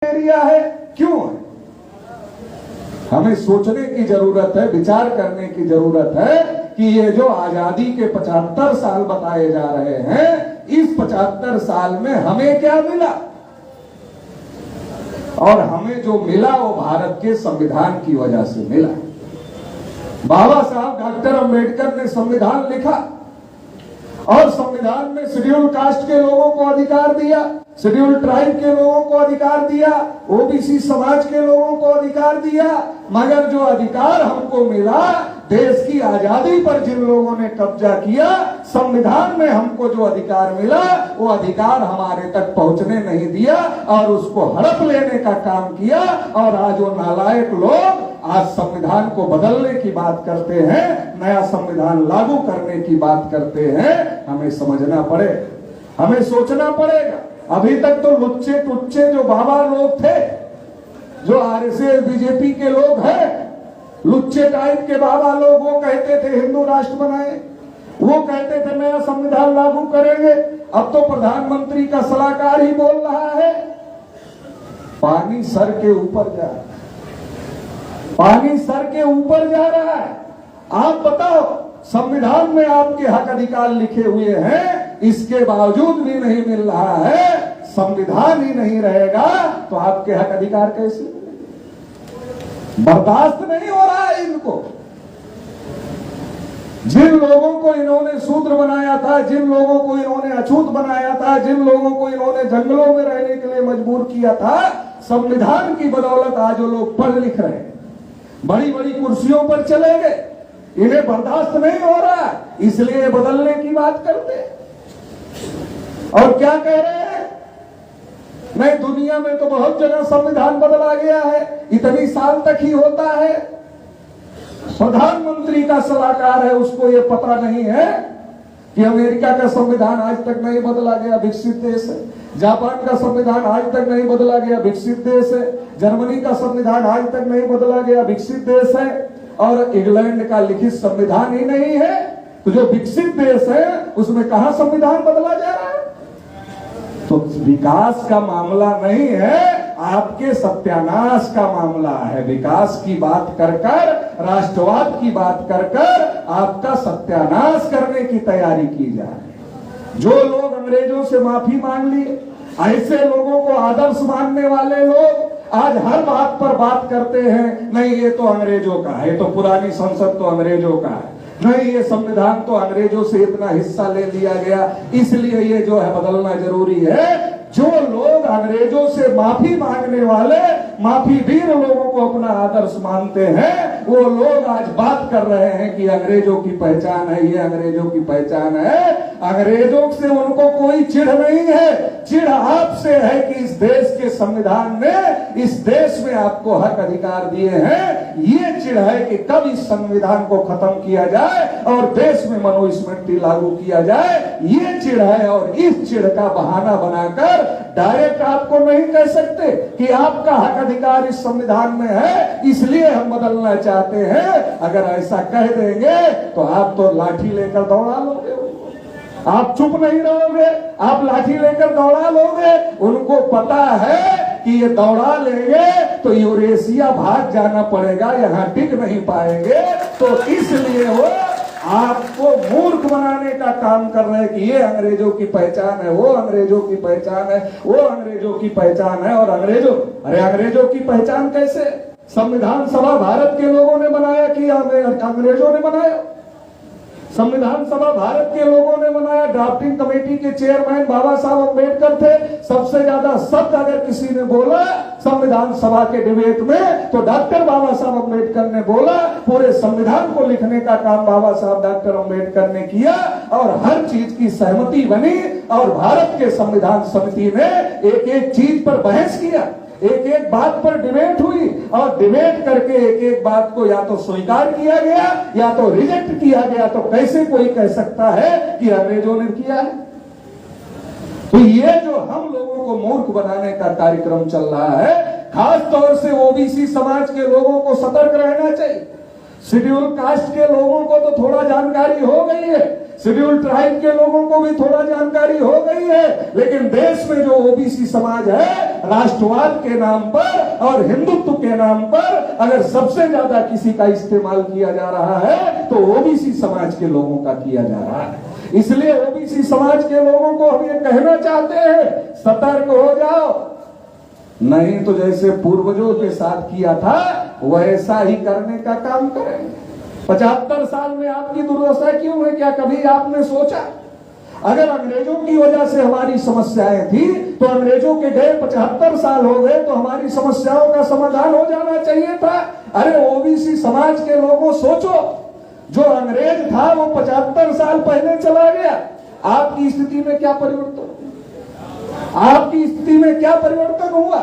Area है, क्यों है? हमें सोचने की जरूरत है, विचार करने की जरूरत है कि ये जो आजादी के 75 साल बताए जा रहे हैं, इस 75 साल में हमें क्या मिला? और हमें जो मिला वो भारत के संविधान की वजह से मिला। बाबा साहब डॉक्टर अंबेडकर ने संविधान लिखा और संविधान में शेड्यूल कास्ट के लोगों को अधिकार दिया, शेड्यूल ट्राइब के लोगों को अधिकार दिया, ओबीसी समाज के लोगों को अधिकार दिया। मगर जो अधिकार हमको मिला, देश की आजादी पर जिन लोगों ने कब्जा किया, संविधान में हमको जो अधिकार मिला वो अधिकार हमारे तक पहुंचने नहीं दिया और उसको हड़प लेने का काम किया। और आज वो नालायक लोग आज संविधान को बदलने की बात करते हैं, नया संविधान लागू करने की बात करते हैं। हमें समझना पड़ेगा, हमें सोचना पड़ेगा। अभी तक तो लुच्चे टुच्चे जो बाबा लोग थे, जो आरएसएस बीजेपी के लोग हैं, लुच्चे टाइप के बाबा लोग, वो कहते थे हिंदू राष्ट्र बनाए, वो कहते थे नया संविधान लागू करेंगे। अब तो प्रधानमंत्री का सलाहकार ही बोल रहा है। पानी सर के ऊपर जा रहा है, पानी सर के ऊपर जा रहा है। आप बताओ, संविधान में आपके हक अधिकार लिखे हुए हैं, इसके बावजूद भी नहीं मिल रहा है। संविधान ही नहीं रहेगा तो आपके हक अधिकार कैसे? बर्दाश्त नहीं हो रहा है इनको। जिन लोगों को इन्होंने शूद्र बनाया था, जिन लोगों को इन्होंने अछूत बनाया था, जिन लोगों को इन्होंने जंगलों में रहने के लिए मजबूर किया था, संविधान की बदौलत आज वो लोग पढ़ लिख रहे हैं, बड़ी बड़ी कुर्सियों पर चले गए। इन्हें बर्दाश्त नहीं हो रहा, इसलिए बदलने की बात करते। और क्या कह रहे हैं? नहीं, दुनिया में तो बहुत जगह संविधान बदला गया है, इतनी साल तक ही होता है। प्रधानमंत्री का सलाहकार है, उसको ये पता नहीं है कि अमेरिका का संविधान आज तक नहीं बदला गया, विकसित देश है। जापान का संविधान आज तक नहीं बदला गया, विकसित देश है। जर्मनी का संविधान आज तक नहीं बदला गया, विकसित देश है। और इंग्लैंड का लिखित संविधान ही नहीं है, तो जो विकसित देश है उसमें कहां संविधान बदला जा रहा है? तो विकास का मामला नहीं है, आपके सत्यानाश का मामला है। विकास की बात कर कर, राष्ट्रवाद की बात कर कर आपका सत्यानाश करने की तैयारी की जा रही है। जो लोग अंग्रेजों से माफी मांग लिए, ऐसे लोगों को आदर्श मानने वाले लोग आज हर बात पर बात करते हैं, नहीं ये तो अंग्रेजों का है, ये तो पुरानी संसद तो अंग्रेजों का है, नहीं ये संविधान तो अंग्रेजों से इतना हिस्सा ले लिया गया, इसलिए ये जो है बदलना जरूरी है। जो लोग अंग्रेजों से माफी मांगने वाले, माफी वीर लोगों को अपना आदर्श मानते हैं, वो लोग आज बात कर रहे हैं कि अंग्रेजों की पहचान है, ये अंग्रेजों की पहचान है। अंग्रेजों से उनको कोई चिढ़ नहीं है, चिढ़ आपसे है कि इस देश के संविधान ने इस देश में आपको हक अधिकार दिए हैं। ये चिढ़ है कि कब इस संविधान को खत्म किया जाए और देश में मनुस्मृति लागू किया जाए, ये चिढ़ है। और इस चिढ़ का बहाना बनाकर डायरेक्ट आपको नहीं कह सकते कि आपका हक अधिकार इस संविधान में है, इसलिए हम बदलना चाहते हैं। अगर ऐसा कह देंगे तो आप तो लाठी लेकर दौड़ा लोगे, आप चुप नहीं रहोगे, आप लाठी लेकर दौड़ा लोगे। उनको पता है कि ये दौड़ा लेंगे तो यूरेशिया भाग जाना पड़ेगा, यहाँ टिक नहीं पाएंगे। तो इसलिए वो आपको मूर्ख बनाने का काम कर रहे हैं कि ये अंग्रेजों की पहचान है, वो अंग्रेजों की पहचान है, वो अंग्रेजों की पहचान है। और अंग्रेजों, अरे अंग्रेजों की पहचान कैसे? संविधान सभा भारत के लोगों ने बनाया कि अंग्रेजों ने बनाया? संविधान सभा भारत के लोगों ने बनाया। ड्राफ्टिंग कमेटी के चेयरमैन बाबा साहब अम्बेडकर थे। सबसे ज्यादा शब्द अगर किसी ने बोला संविधान सभा के डिबेट में तो डॉक्टर बाबा साहब अम्बेडकर ने बोला। पूरे संविधान को लिखने का काम बाबा साहब डॉक्टर अम्बेडकर ने किया और हर चीज की सहमति बनी और भारत के संविधान समिति ने एक एक चीज पर बहस किया, एक एक बात पर डिबेट हुई और डिबेट करके एक एक बात को या तो स्वीकार किया गया या तो रिजेक्ट किया गया। तो कैसे कोई कह सकता है कि अंग्रेजों ने किया है? तो ये जो हम लोगों को मूर्ख बनाने का कार्यक्रम चल रहा है, खास तौर से ओबीसी समाज के लोगों को सतर्क रहना चाहिए। शेड्यूल कास्ट के लोगों को तो थोड़ा जानकारी हो गई है, शेड्यूल ट्राइब के लोगों को भी थोड़ा जानकारी हो गई है, लेकिन देश में जो ओबीसी समाज है राष्ट्रवाद के नाम पर और हिंदुत्व के नाम पर अगर सबसे ज्यादा किसी का इस्तेमाल किया जा रहा है तो ओबीसी समाज के लोगों का किया जा रहा है। इसलिए ओबीसी समाज के लोगों को हम ये कहना चाहते हैं, सतर्क हो जाओ, नहीं तो जैसे पूर्वजों के साथ किया था वैसा ही करने का काम करेंगे। 75 साल में आपकी दुर्दशा क्यों है? क्या कभी आपने सोचा? अगर अंग्रेजों की वजह से हमारी समस्याएं थी तो अंग्रेजों के गए 75 साल हो गए तो हमारी समस्याओं का समाधान हो जाना चाहिए था। अरे ओबीसी समाज के लोगों सोचो, जो अंग्रेज था वो 75 साल पहले चला गया, आपकी स्थिति में क्या परिवर्तन, आपकी स्थिति में क्या परिवर्तन हुआ?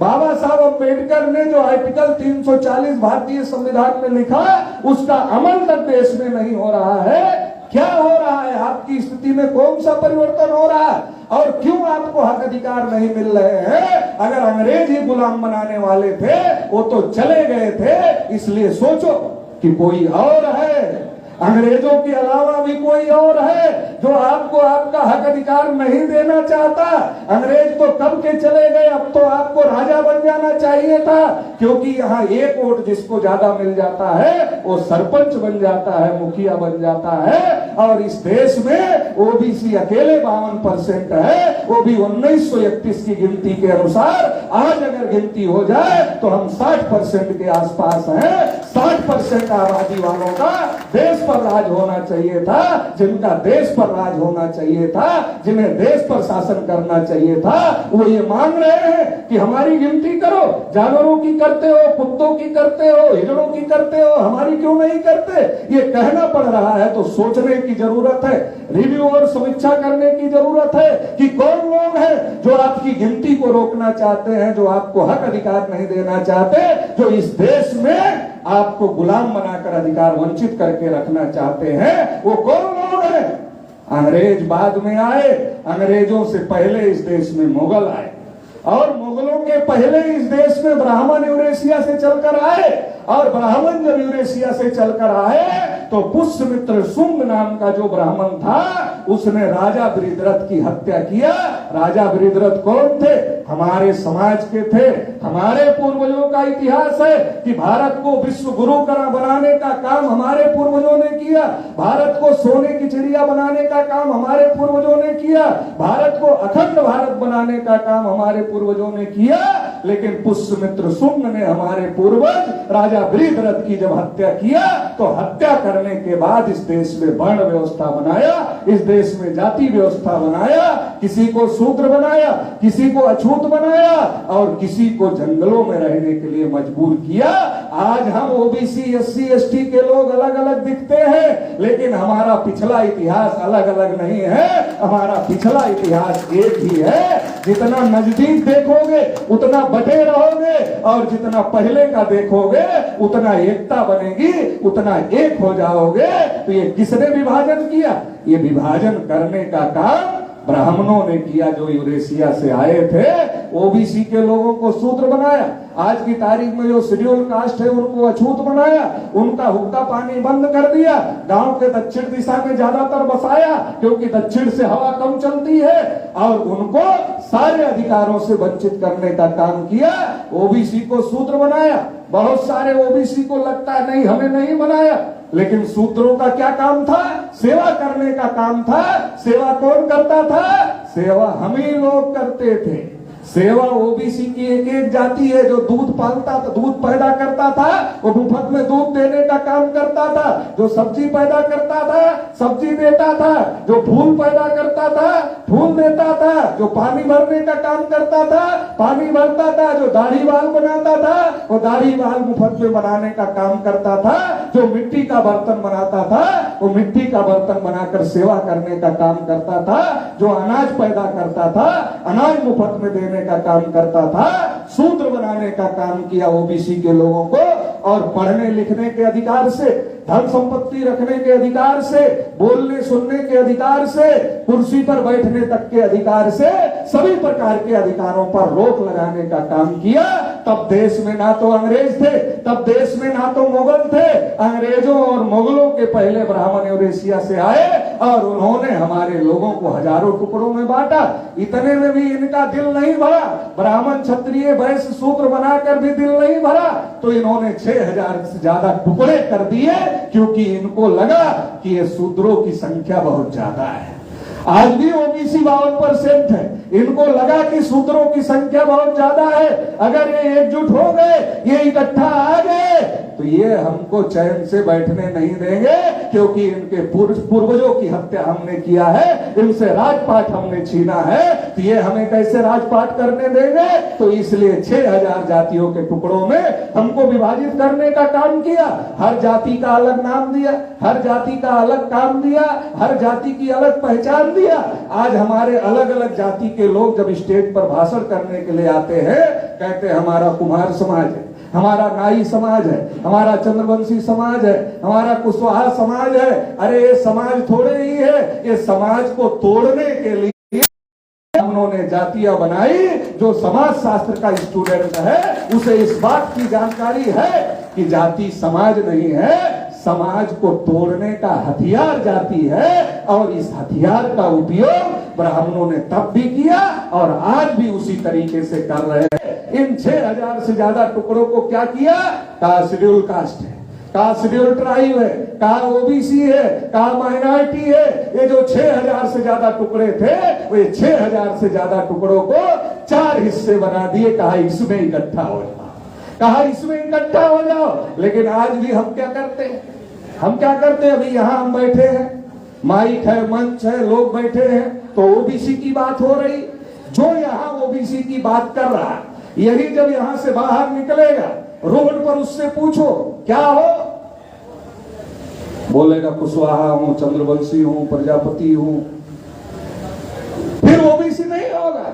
बाबा साहब अम्बेडकर ने जो आर्टिकल 340 भारतीय संविधान में लिखा उसका अमल तक देश में नहीं हो रहा है। क्या हो रहा है? आपकी स्थिति में कौन सा परिवर्तन हो रहा है और क्यों आपको हक अधिकार नहीं मिल रहे हैं? अगर अंग्रेज ही गुलाम बनाने वाले थे वो तो चले गए थे, इसलिए सोचो कि कोई और है, अंग्रेजों के अलावा भी कोई और है जो आपको आपका हक अधिकार नहीं देना चाहता। अंग्रेज तो कब के चले गए, अब तो आपको राजा बन जाना चाहिए था, क्योंकि यहाँ एक वोट जिसको ज्यादा मिल जाता है वो सरपंच बन जाता है, मुखिया बन जाता है। और इस देश में ओबीसी अकेले 52% है, वो भी 1931 की गिनती के अनुसार। आज अगर गिनती हो जाए तो हम 60% के आसपास हैं। 60% आबादी वालों का देश पर राज होना चाहिए था, जिनका देश पर राज होना चाहिए था, जिन्हें देश पर शासन करना चाहिए था, वो ये मांग रहे हैं कि हमारी गिनती करो। जानवरों की करते हो, कुत्तों की करते हो, हिरणों की करते हो, हमारी क्यों नहीं करते? ये कहना पड़ रहा है तो सोचने की जरूरत है, रिव्यू और समीक्षा करने की जरूरत है कि कौन लोग हैं जो आपकी गिनती को रोकना चाहते हैं, जो आपको हक अधिकार नहीं देना चाहते, जो इस देश में आपको गुलाम बनाकर अधिकार वंचित करके रखना चाहते हैं। वो कौन लोग हैं? अंग्रेज बाद में आए, अंग्रेजों से पहले इस देश में मुगल आए और मुगलों के पहले इस देश में ब्राह्मण यूरेशिया से चलकर आए और ब्राह्मण जब यूरेशिया से चलकर आए तो पुष्यमित्र शुंग नाम का जो ब्राह्मण था उसने राजा बृहद्रथ की हत्या किया। राजा बृहद्रथ कौन थे? हमारे समाज के थे। हमारे पूर्वजों का इतिहास है कि भारत को विश्व गुरु बनाने का काम हमारे पूर्वजों ने किया, भारत को सोने की चिड़िया बनाने का काम हमारे पूर्वजों ने किया, भारत को अखंड भारत बनाने का काम हमारे पूर्वजों ने किया। लेकिन पुष्यमित्र शुंग ने हमारे पूर्वज राजा बृहद्रथ की जब हत्या किया तो हत्या करने के बाद इस देश में वर्ण व्यवस्था बनाया, इस देश में जाति व्यवस्था बनाया, किसी को शूद्र बनाया, किसी को अछूत बनाया और किसी को जंगलों में रहने के लिए मजबूर किया। आज हम ओबीसी, एससी, एसटी के लोग अलग अलग दिखते हैं, लेकिन हमारा पिछला इतिहास अलग अलग नहीं है। हमारा पिछला इतिहास एक ही है। जितना नजदीक देखोगे उतना बटे रहोगे और जितना पहले का देखोगे उतना एकता बनेगी, उतना एक हो जाओगे। तो ये किसने विभाजन किया? ये विभाजन करने का काम ब्राह्मणों ने किया जो यूरेशिया से आए थे। ओबीसी के लोगों को शूद्र बनाया, आज की तारीख में जो शेड्यूल कास्ट है उनको अछूत बनाया, उनका हुक्का पानी बंद कर दिया, गांव के दक्षिण दिशा में ज्यादातर बसाया क्योंकि दक्षिण से हवा कम चलती है और उनको सारे अधिकारों से वंचित करने का काम किया। ओबीसी को शूद्र बनाया। बहुत सारे ओबीसी को लगता है नहीं हमें नहीं बनाया, लेकिन शूद्रों का क्या काम था? सेवा करने का काम था। सेवा कौन करता था? सेवा हम ही लोग करते थे। सेवा ओबीसी की एक एक जाति है जो दूध पालता था, दूध पैदा करता था, वो मुफ्त में दूध देने का काम करता था। जो सब्जी पैदा करता था सब्जी देता था, जो फूल पैदा करता था फूल देता था, जो पानी भरने का काम करता था पानी भरता था, जो दाढ़ी बाल बनाता था वो दाढ़ी बाल मुफ्त में बनाने का काम करता था, जो मिट्टी का बर्तन बनाता था वो मिट्टी का बर्तन बनाकर सेवा करने का काम करता था, जो अनाज पैदा करता था अनाज मुफ्त में देने का काम करता था। शूद्र बनाने का काम किया ओबीसी के लोगों को और पढ़ने लिखने के अधिकार से, धन संपत्ति रखने के अधिकार से, बोलने सुनने के अधिकार से, कुर्सी पर बैठने तक के अधिकार से, सभी प्रकार के अधिकारों पर रोक लगाने का काम किया। तब देश में ना तो अंग्रेज थे, तब देश में ना तो मुगल थे। अंग्रेजों और मुगलों के पहले ब्राह्मण यूरेशिया से आए और उन्होंने हमारे लोगों को हजारों टुकड़ों में बांटा। इतने में भी इनका दिल नहीं भरा, ब्राह्मण क्षत्रिय वैश्य शूद्र बनाकर भी दिल नहीं भरा, तो इन्होंने 6000 से ज्यादा टुकड़े कर दिए, क्योंकि इनको लगा कि ये शूद्रों की संख्या बहुत ज्यादा है। आज भी ओबीसी 52% है। इनको लगा कि शूद्रों की संख्या बहुत ज्यादा है, अगर ये एकजुट हो गए, ये इकट्ठा आ गए, तो ये हमको चैन से बैठने नहीं देंगे, क्योंकि इनके पूर्वजों की हत्या हमने किया है, इनसे राजपाट हमने छीना है, तो ये हमें कैसे राजपाट करने देंगे। तो इसलिए 6000 जातियों के टुकड़ों में हमको विभाजित करने का काम किया। हर जाति का अलग नाम दिया, हर जाति का अलग काम दिया, हर जाति की अलग पहचान दिया। आज हमारे अलग अलग जाति के लोग जब स्टेज पर भाषण करने के लिए आते हैं, कहते हैं हमारा कुम्हार समाज है, हमारा नाई समाज है, हमारा चंद्रवंशी समाज है, हमारा कुशवाहा समाज है। अरे ये समाज थोड़े ही है, ये समाज को तोड़ने के लिए उन्होंने जातियां बनाई। जो समाज शास्त्र का स्टूडेंट है उसे इस बात की जानकारी है कि जाति समाज नहीं है, समाज को तोड़ने का हथियार जाति है, और इस हथियार का उपयोग ब्राह्मणों ने तब भी किया और आज भी उसी तरीके से कर रहे हैं। इन 6000 से ज्यादा टुकड़ों को क्या किया? कहा शेड्यूल कास्ट है, कहा शेड्यूल ट्राइब है, कहा ओबीसी है, कहा माइनॉरिटी है। ये जो 6000 से ज्यादा टुकड़े थे, वो 6000 से ज्यादा टुकड़ों को 4 हिस्से बना दिए। कहा इसमें इकट्ठा हो जाओ, कहा इसमें इकट्ठा हो जाओ। लेकिन आज भी हम क्या करते हैं? हम क्या करते हैं? अभी यहां हम बैठे हैं, माइक है, मंच है, लोग बैठे हैं, तो ओबीसी की बात हो रही। जो यहां ओबीसी की बात कर रहा है, यही जब यहां से बाहर निकलेगा, रोड पर उससे पूछो क्या हो, बोलेगा कुशवाहा हूं, चंद्रवंशी हूं, प्रजापति हूं, फिर ओबीसी नहीं होगा।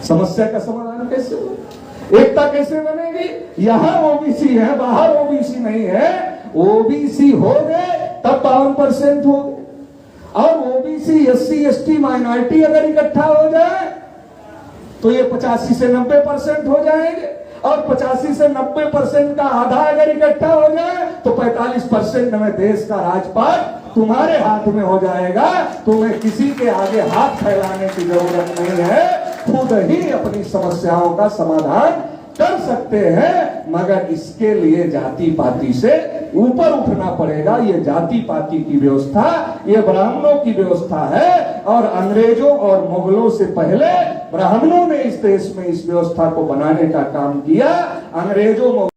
समस्या का समाधान कैसे होगा? एकता कैसे बनेगी? यहां ओबीसी है, बाहर ओबीसी नहीं है। ओबीसी हो गए तब 52% हो गए, और ओबीसी एससी एसटी माइनॉरिटी अगर इकट्ठा हो जाए तो ये 85 से 90% हो जाएंगे, और 85 से 90% का आधा अगर इकट्ठा हो जाए तो 45% में देश का राजपाट तुम्हारे हाथ में हो जाएगा। तुम्हें किसी के आगे हाथ फैलाने की जरूरत नहीं है, खुद ही अपनी समस्याओं का समाधान कर सकते हैं। मगर इसके लिए जाति पाति से ऊपर उठना पड़ेगा। ये जाति पाति की व्यवस्था, ये ब्राह्मणों की व्यवस्था है, और अंग्रेजों और मुगलों से पहले ब्राह्मणों ने इस देश में इस व्यवस्था को बनाने का काम किया। अंग्रेजों